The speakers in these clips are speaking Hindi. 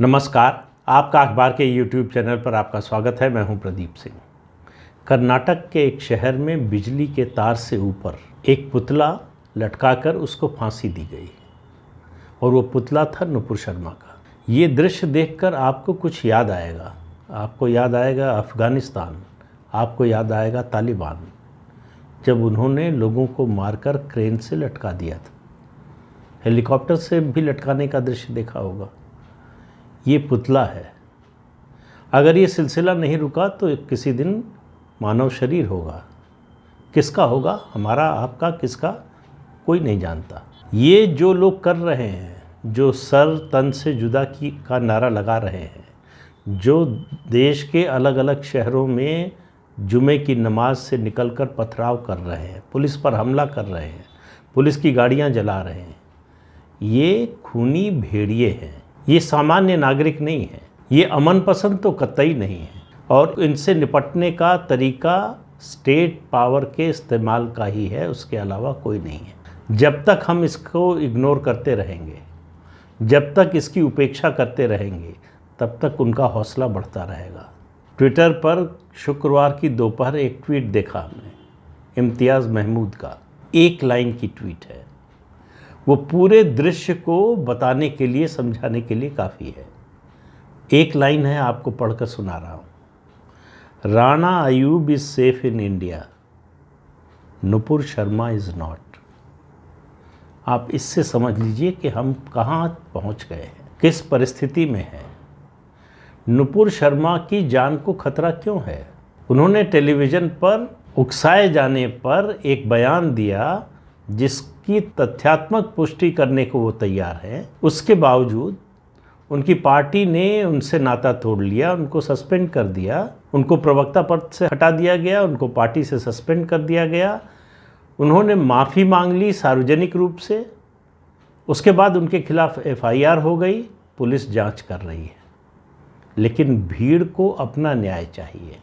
नमस्कार, आपका अखबार के YouTube चैनल पर आपका स्वागत है। मैं हूं प्रदीप सिंह। कर्नाटक के एक शहर में बिजली के तार से ऊपर एक पुतला लटकाकर उसको फांसी दी गई और वो पुतला था नुपुर शर्मा का। ये दृश्य देखकर आपको कुछ याद आएगा। आपको याद आएगा अफ़गानिस्तान, आपको याद आएगा तालिबान, जब उन्होंने लोगों को मारकर क्रेन से लटका दिया था। हेलीकॉप्टर से भी लटकाने का दृश्य देखा होगा। ये पुतला है। अगर ये सिलसिला नहीं रुका तो किसी दिन मानव शरीर होगा। किसका होगा? हमारा, आपका, किसका? कोई नहीं जानता। ये जो लोग कर रहे हैं, जो सर तन से जुदा की का नारा लगा रहे हैं, जो देश के अलग अलग शहरों में जुमे की नमाज से निकलकर पथराव कर रहे हैं, पुलिस पर हमला कर रहे हैं, पुलिस की गाड़ियां जला रहे हैं, ये खूनी भेड़िए हैं। ये सामान्य नागरिक नहीं है। ये अमन पसंद तो कतई नहीं है और इनसे निपटने का तरीका स्टेट पावर के इस्तेमाल का ही है, उसके अलावा कोई नहीं है। जब तक हम इसको इग्नोर करते रहेंगे, जब तक इसकी उपेक्षा करते रहेंगे, तब तक उनका हौसला बढ़ता रहेगा। ट्विटर पर शुक्रवार की दोपहर एक ट्वीट देखा हमने, इम्तियाज़ महमूद का। एक लाइन की ट्वीट है। वो पूरे दृश्य को बताने के लिए, समझाने के लिए काफ़ी है। एक लाइन है, आपको पढ़कर सुना रहा हूँ। Rana Ayub is safe in India, Nupur Sharma is not. आप इससे समझ लीजिए कि हम कहाँ पहुँच गए हैं, किस परिस्थिति में है। नुपुर शर्मा की जान को खतरा क्यों है? उन्होंने टेलीविज़न पर उकसाए जाने पर एक बयान दिया जिसकी तथ्यात्मक पुष्टि करने को वो तैयार है। उसके बावजूद उनकी पार्टी ने उनसे नाता तोड़ लिया, उनको सस्पेंड कर दिया, उनको प्रवक्ता पद से हटा दिया गया, उनको पार्टी से सस्पेंड कर दिया गया। उन्होंने माफ़ी मांग ली सार्वजनिक रूप से। उसके बाद उनके खिलाफ FIR हो गई, पुलिस जांच कर रही है। लेकिन भीड़ को अपना न्याय चाहिए।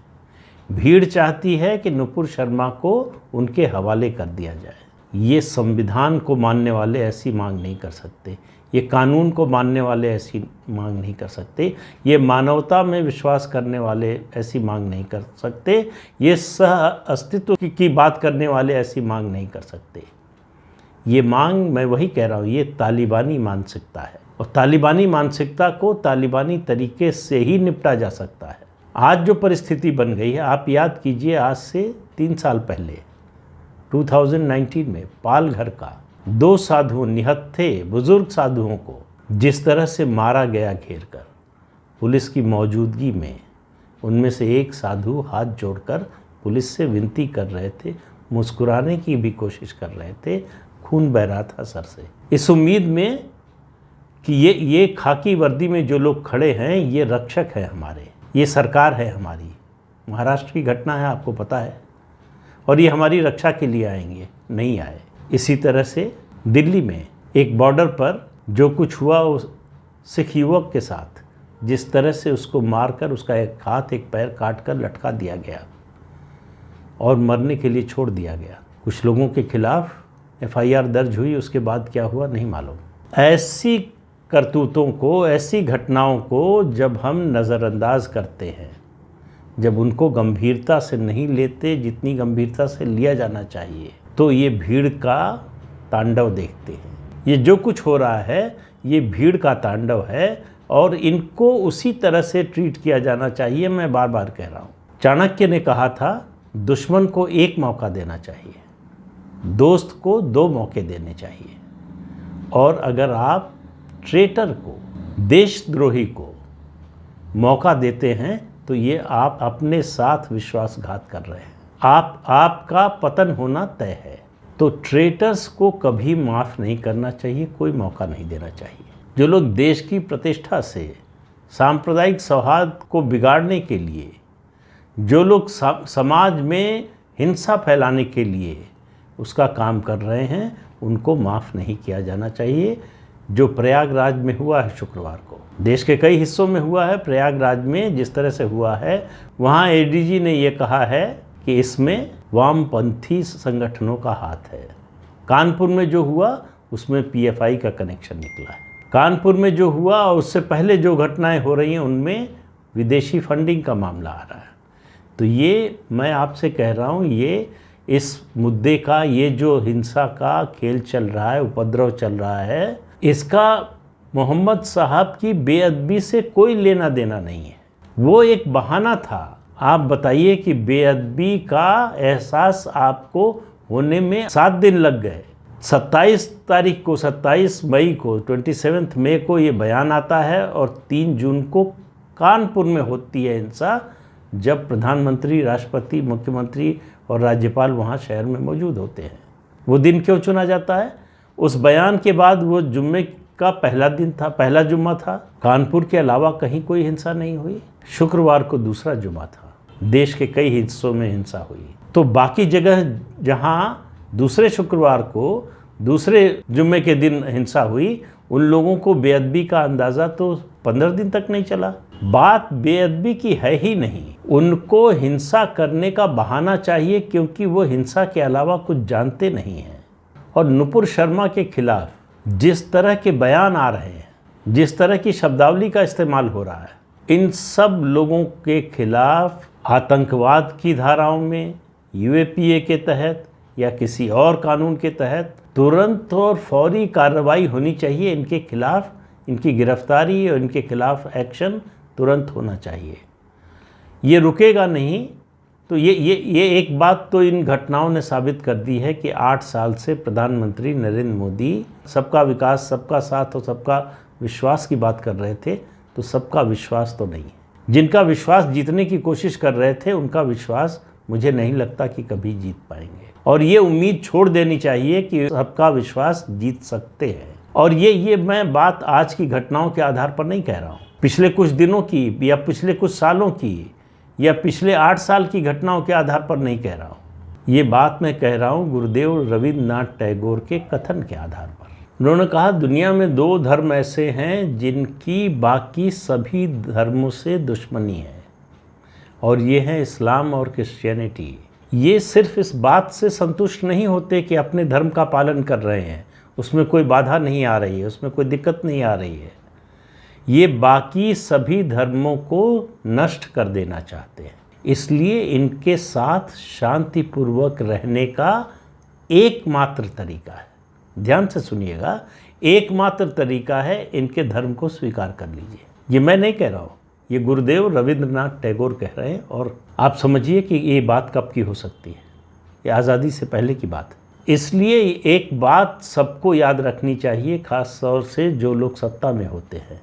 भीड़ चाहती है कि नुपुर शर्मा को उनके हवाले कर दिया जाए। ये संविधान को मानने वाले ऐसी मांग नहीं कर सकते। ये कानून को मानने वाले ऐसी मांग नहीं कर सकते। ये मानवता में विश्वास करने वाले ऐसी मांग नहीं कर सकते। ये सह अस्तित्व की बात करने वाले ऐसी मांग नहीं कर सकते। ये मांग, मैं वही कह रहा हूँ, ये तालिबानी मानसिकता है और तालिबानी मानसिकता को तालिबानी तरीके से ही निपटा जा सकता है। आज जो परिस्थिति बन गई है, आप याद कीजिए, आज से 3 साल पहले 2019 में पालघर का 2 साधुओं, निहत्थे बुजुर्ग साधुओं को जिस तरह से मारा गया घेर कर, पुलिस की मौजूदगी में उनमें से एक साधु हाथ जोड़कर पुलिस से विनती कर रहे थे, मुस्कुराने की भी कोशिश कर रहे थे, खून बह रहा था सर से, इस उम्मीद में कि ये खाकी वर्दी में जो लोग खड़े हैं ये रक्षक है हमारे, ये सरकार है हमारी। महाराष्ट्र की घटना है, आपको पता है, और ये हमारी रक्षा के लिए आएंगे। नहीं आए। इसी तरह से दिल्ली में एक बॉर्डर पर जो कुछ हुआ उस सिख युवक के साथ, जिस तरह से उसको मारकर उसका एक हाथ एक पैर काट कर लटका दिया गया और मरने के लिए छोड़ दिया गया। कुछ लोगों के खिलाफ FIR दर्ज हुई, उसके बाद क्या हुआ नहीं मालूम। ऐसी करतूतों को, ऐसी घटनाओं को जब हम नज़रअंदाज करते हैं, जब उनको गंभीरता से नहीं लेते जितनी गंभीरता से लिया जाना चाहिए, तो ये भीड़ का तांडव देखते हैं। ये जो कुछ हो रहा है ये भीड़ का तांडव है और इनको उसी तरह से ट्रीट किया जाना चाहिए। मैं बार बार कह रहा हूँ, चाणक्य ने कहा था दुश्मन को एक मौका देना चाहिए, दोस्त को 2 मौके देने चाहिए। और अगर आप ट्रेटर को, देशद्रोही को मौका देते हैं तो ये आप अपने साथ विश्वासघात कर रहे हैं। आपका पतन होना तय है। तो ट्रेटर्स को कभी माफ़ नहीं करना चाहिए, कोई मौका नहीं देना चाहिए। जो लोग देश की प्रतिष्ठा से सांप्रदायिक सौहार्द को बिगाड़ने के लिए, जो लोग समाज में हिंसा फैलाने के लिए उसका काम कर रहे हैं, उनको माफ़ नहीं किया जाना चाहिए। जो प्रयागराज में हुआ है शुक्रवार को, देश के कई हिस्सों में हुआ है, प्रयागराज में जिस तरह से हुआ है, वहाँ ADG ने ये कहा है कि इसमें वामपंथी संगठनों का हाथ है। कानपुर में जो हुआ उसमें PFI का कनेक्शन निकला है। कानपुर में जो हुआ और उससे पहले जो घटनाएं हो रही हैं उनमें विदेशी फंडिंग का मामला आ रहा है। तो ये मैं आपसे कह रहा हूँ, ये इस मुद्दे का, ये जो हिंसा का खेल चल रहा है, उपद्रव चल रहा है, इसका मोहम्मद साहब की बेअदबी से कोई लेना देना नहीं है। वो एक बहाना था। आप बताइए कि बेअदबी का एहसास आपको होने में 7 दिन लग गए। 27 तारीख को, 27 मई को, 27 मई को ये बयान आता है और 3 जून को कानपुर में होती है हिंसा, जब प्रधानमंत्री, राष्ट्रपति, मुख्यमंत्री और राज्यपाल वहाँ शहर में मौजूद होते हैं। वो दिन क्यों चुना जाता है? उस बयान के बाद वो जुम्मे का पहला दिन था, पहला जुम्मा था। कानपुर के अलावा कहीं कोई हिंसा नहीं हुई। शुक्रवार को दूसरा जुम्मा था। देश के कई हिस्सों में हिंसा हुई। तो बाकी जगह जहाँ दूसरे शुक्रवार को, दूसरे जुम्मे के दिन हिंसा हुई, उन लोगों को बेअदबी का अंदाज़ा तो 15 दिन तक नहीं चला। बात बेअदबी की है ही नहीं। उनको हिंसा करने का बहाना चाहिए, क्योंकि वो हिंसा के अलावा कुछ जानते नहीं हैं। और नुपुर शर्मा के खिलाफ जिस तरह के बयान आ रहे हैं, जिस तरह की शब्दावली का इस्तेमाल हो रहा है, इन सब लोगों के खिलाफ आतंकवाद की धाराओं में, यूएपीए के तहत या किसी और कानून के तहत तुरंत और फौरी कार्रवाई होनी चाहिए। इनके खिलाफ, इनकी गिरफ्तारी और इनके खिलाफ एक्शन तुरंत होना चाहिए। ये रुकेगा नहीं। तो ये एक बात तो इन घटनाओं ने साबित कर दी है कि 8 साल से प्रधानमंत्री नरेंद्र मोदी सबका विकास, सबका साथ और सबका विश्वास की बात कर रहे थे, तो सबका विश्वास तो नहीं है। जिनका विश्वास जीतने की कोशिश कर रहे थे, उनका विश्वास मुझे नहीं लगता कि कभी जीत पाएंगे। और ये उम्मीद छोड़ देनी चाहिए कि सबका विश्वास जीत सकते हैं। और ये मैं बात आज की घटनाओं के आधार पर नहीं कह रहा हूँ, पिछले कुछ दिनों की या पिछले कुछ सालों की या पिछले 8 साल की घटनाओं के आधार पर नहीं कह रहा हूँ। ये बात मैं कह रहा हूँ गुरुदेव रविंद्रनाथ टैगोर के कथन के आधार पर। उन्होंने कहा, दुनिया में 2 धर्म ऐसे हैं जिनकी बाकी सभी धर्मों से दुश्मनी है, और ये हैं इस्लाम और क्रिश्चियनिटी। ये सिर्फ इस बात से संतुष्ट नहीं होते कि अपने धर्म का पालन कर रहे हैं, उसमें कोई बाधा नहीं आ रही है, उसमें कोई दिक्कत नहीं आ रही है। ये बाकी सभी धर्मों को नष्ट कर देना चाहते हैं। इसलिए इनके साथ शांतिपूर्वक रहने का एकमात्र तरीका है, ध्यान से सुनिएगा, एकमात्र तरीका है इनके धर्म को स्वीकार कर लीजिए। ये मैं नहीं कह रहा हूँ, ये गुरुदेव रविंद्रनाथ टैगोर कह रहे हैं। और आप समझिए कि ये बात कब की हो सकती है, ये आज़ादी से पहले की बात है। इसलिए एक बात सबको याद रखनी चाहिए, ख़ास तौर से जो लोग सत्ता में होते हैं,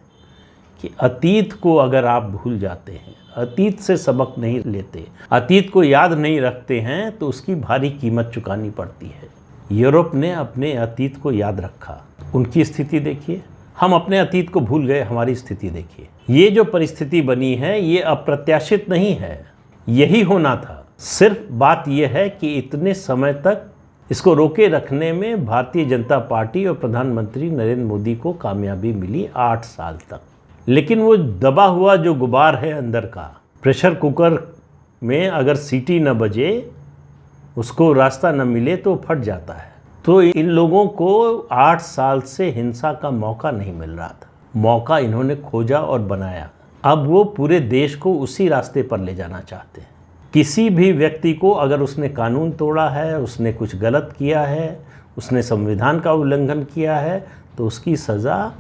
कि अतीत को अगर आप भूल जाते हैं, अतीत से सबक नहीं लेते, अतीत को याद नहीं रखते हैं, तो उसकी भारी कीमत चुकानी पड़ती है। यूरोप ने अपने अतीत को याद रखा, उनकी स्थिति देखिए। हम अपने अतीत को भूल गए, हमारी स्थिति देखिए। ये जो परिस्थिति बनी है, ये अप्रत्याशित नहीं है, यही होना था। सिर्फ बात यह है कि इतने समय तक इसको रोके रखने में भारतीय जनता पार्टी और प्रधानमंत्री नरेंद्र मोदी को कामयाबी मिली 8 साल तक। लेकिन वो दबा हुआ जो गुबार है अंदर का, प्रेशर कुकर में अगर सीटी न बजे, उसको रास्ता न मिले तो फट जाता है। तो इन लोगों को 8 साल से हिंसा का मौका नहीं मिल रहा था। मौका इन्होंने खोजा और बनाया। अब वो पूरे देश को उसी रास्ते पर ले जाना चाहते हैं। किसी भी व्यक्ति को अगर उसने कानून तोड़ा है, उसने कुछ गलत किया है, उसने संविधान का उल्लंघन किया है, तो उसकी सज़ा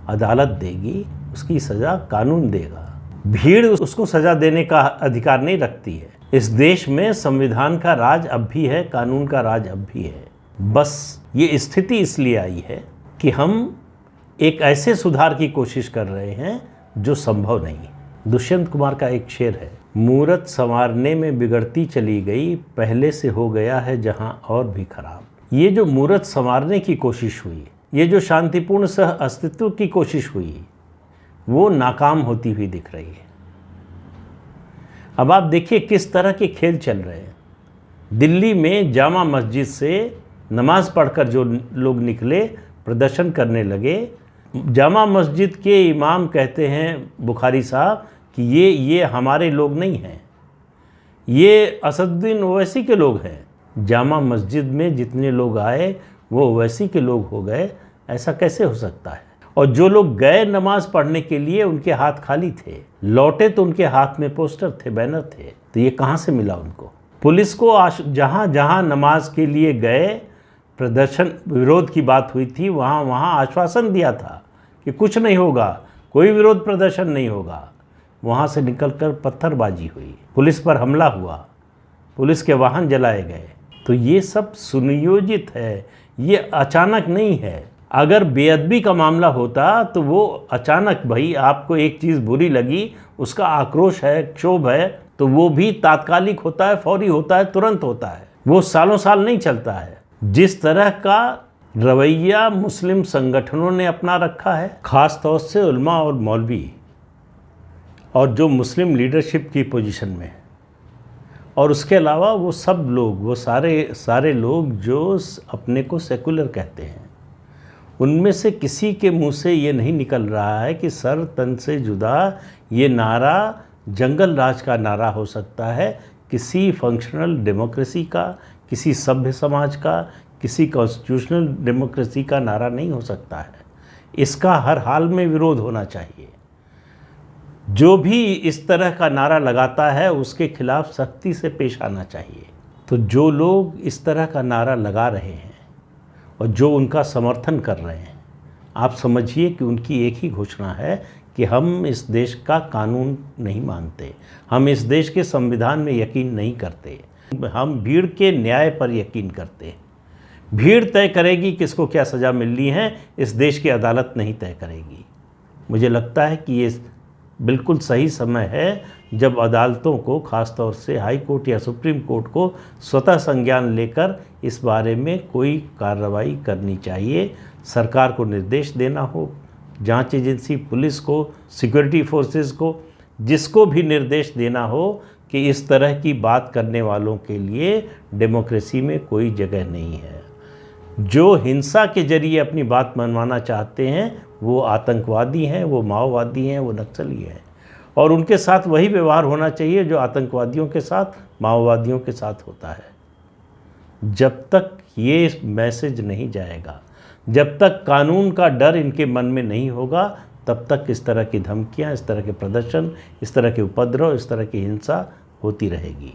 अदालत देगी, उसकी सज़ा कानून देगा। भीड़ उसको सज़ा देने का अधिकार नहीं रखती है। इस देश में संविधान का राज अब भी है, कानून का राज अब भी है। बस ये स्थिति इसलिए आई है कि हम एक ऐसे सुधार की कोशिश कर रहे हैं जो संभव नहीं है। दुष्यंत कुमार का एक शेर है, मूरत संवारने में बिगड़ती चली गई, पहले से हो गया है जहां और भी खराब। ये जो मूरत संवारने की कोशिश हुई, ये जो शांतिपूर्ण सह अस्तित्व की कोशिश हुई, वो नाकाम होती हुई दिख रही है। अब आप देखिए किस तरह के खेल चल रहे हैं। दिल्ली में जामा मस्जिद से नमाज पढ़कर जो लोग निकले, प्रदर्शन करने लगे, जामा मस्जिद के इमाम कहते हैं, बुखारी साहब, कि ये हमारे लोग नहीं हैं, ये असदुद्दीन ओवैसी के लोग हैं। जामा मस्जिद में जितने लोग आए वो ओवैसी के लोग हो गए, ऐसा कैसे हो सकता है? और जो लोग गए नमाज पढ़ने के लिए उनके हाथ खाली थे, लौटे तो उनके हाथ में पोस्टर थे, बैनर थे। तो ये कहाँ से मिला उनको? पुलिस को जहाँ जहाँ नमाज के लिए गए, प्रदर्शन विरोध की बात हुई थी, वहाँ वहाँ आश्वासन दिया था कि कुछ नहीं होगा, कोई विरोध प्रदर्शन नहीं होगा। वहाँ से निकलकर पत्थरबाजी हुई, पुलिस पर हमला हुआ, पुलिस के वाहन जलाए गए। तो ये सब सुनियोजित है, ये अचानक नहीं है। अगर बेअदबी का मामला होता तो वो अचानक, भाई आपको एक चीज़ बुरी लगी, उसका आक्रोश है, क्षोभ है, तो वो भी तात्कालिक होता है, फौरी होता है, तुरंत होता है, वो सालों साल नहीं चलता है। जिस तरह का रवैया मुस्लिम संगठनों ने अपना रखा है, ख़ास तौर से उलमा और मौलवी और जो मुस्लिम लीडरशिप की पोजीशन में है, और उसके अलावा वो सब लोग, वो सारे लोग जो अपने को सेकुलर कहते हैं, उनमें से किसी के मुंह से ये नहीं निकल रहा है कि सर तन से जुदा ये नारा जंगल राज का नारा हो सकता है, किसी फंक्शनल डेमोक्रेसी का, किसी सभ्य समाज का, किसी कॉन्स्टिट्यूशनल डेमोक्रेसी का नारा नहीं हो सकता है। इसका हर हाल में विरोध होना चाहिए। जो भी इस तरह का नारा लगाता है उसके खिलाफ सख्ती से पेश आना चाहिए। तो जो लोग इस तरह का नारा लगा रहे हैं और जो उनका समर्थन कर रहे हैं, आप समझिए कि उनकी एक ही घोषणा है कि हम इस देश का कानून नहीं मानते, हम इस देश के संविधान में यकीन नहीं करते, हम भीड़ के न्याय पर यकीन करते हैं। भीड़ तय करेगी किसको क्या सज़ा मिलनी है, इस देश की अदालत नहीं तय करेगी। मुझे लगता है कि ये बिल्कुल सही समय है जब अदालतों को, ख़ास तौर से हाई कोर्ट या सुप्रीम कोर्ट को स्वतः संज्ञान लेकर इस बारे में कोई कार्रवाई करनी चाहिए। सरकार को निर्देश देना हो, जांच एजेंसी, पुलिस को, सिक्योरिटी फोर्सेस को, जिसको भी निर्देश देना हो कि इस तरह की बात करने वालों के लिए डेमोक्रेसी में कोई जगह नहीं है। जो हिंसा के जरिए अपनी बात मनवाना चाहते हैं वो आतंकवादी हैं, वो माओवादी हैं, वो नक्सली हैं, और उनके साथ वही व्यवहार होना चाहिए जो आतंकवादियों के साथ, माओवादियों के साथ होता है। जब तक ये मैसेज नहीं जाएगा, जब तक कानून का डर इनके मन में नहीं होगा, तब तक इस तरह की धमकियां, इस तरह के प्रदर्शन, इस तरह के उपद्रव, इस तरह की हिंसा होती रहेगी।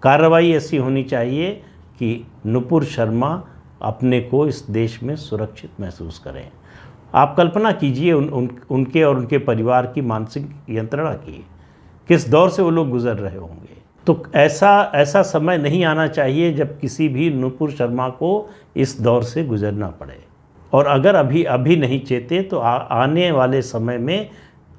कार्रवाई ऐसी होनी चाहिए कि नुपुर शर्मा अपने को इस देश में सुरक्षित महसूस करें। आप कल्पना कीजिए उनके और उनके परिवार की मानसिक यंत्रणा की, किस दौर से वो लोग गुजर रहे होंगे। तो ऐसा समय नहीं आना चाहिए जब किसी भी नुपुर शर्मा को इस दौर से गुजरना पड़े। और अगर अभी नहीं चेते तो आने वाले समय में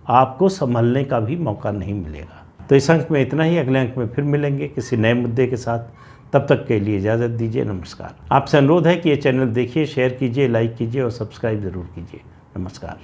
आपको संभलने का भी मौका नहीं मिलेगा। तो इस अंक में इतना ही, अगले अंक में फिर मिलेंगे किसी नए मुद्दे के साथ। तब तक के लिए इजाज़त दीजिए, नमस्कार। आपसे अनुरोध है कि ये चैनल देखिए, शेयर कीजिए, लाइक कीजिए और सब्सक्राइब ज़रूर कीजिए। नमस्कार।